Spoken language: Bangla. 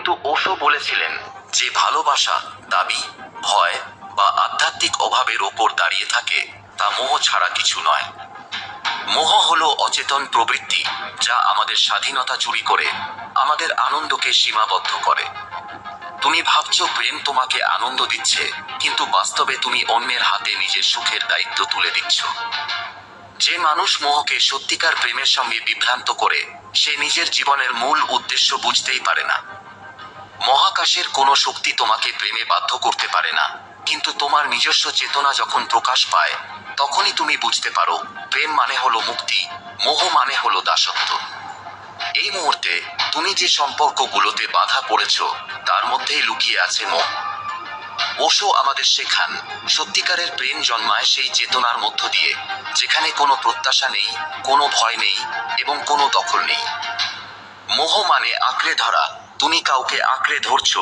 কিন্তু ওশো বলেছিলেন যে ভালোবাসা, দাবি, ভয় বা আধ্যাত্মিক অভাবের ওপর দাঁড়িয়ে থাকে তা মোহ ছাড়া কিছু নয়। মোহ হলো অচেতন প্রবৃত্তি যা আমাদের স্বাধীনতা চুরি করে আমাদের আনন্দকে সীমাবদ্ধ করে। তুমি ভাবছো প্রেম তোমাকে আনন্দ দিচ্ছে, কিন্তু বাস্তবে তুমি অন্যের হাতে নিজের সুখের দায়িত্ব তুলে দিচ্ছ। যে মানুষ মোহকে সত্যিকার প্রেমের সঙ্গে বিভ্রান্ত করে, সে নিজের জীবনের মূল উদ্দেশ্য বুঝতেই পারে না। মহাকাশের কোনো শক্তি তোমাকে প্রেমে বাধ্য করতে পারে না, কিন্তু তোমার নিজস্ব চেতনা যখন প্রকাশ পায়, তখনই তুমি বুঝতে পারো প্রেম মানে হলো মুক্তি, মোহ মানে হলো দাসত্ব। এই মুহূর্তে তুমি যে সম্পর্কগুলোতে বাধা পড়েছ, তার মধ্যেই লুকিয়ে আছে মোহ। ওশো আমাদের শেখান, সত্যিকারের প্রেম জন্মায় সেই চেতনার মধ্য দিয়ে, যেখানে কোনো প্রত্যাশা নেই, কোনো ভয় নেই এবং কোনো দখল নেই। মোহ মানে আঁকড়ে ধরা, তুমি কাউকে আঁকড়ে ধরছো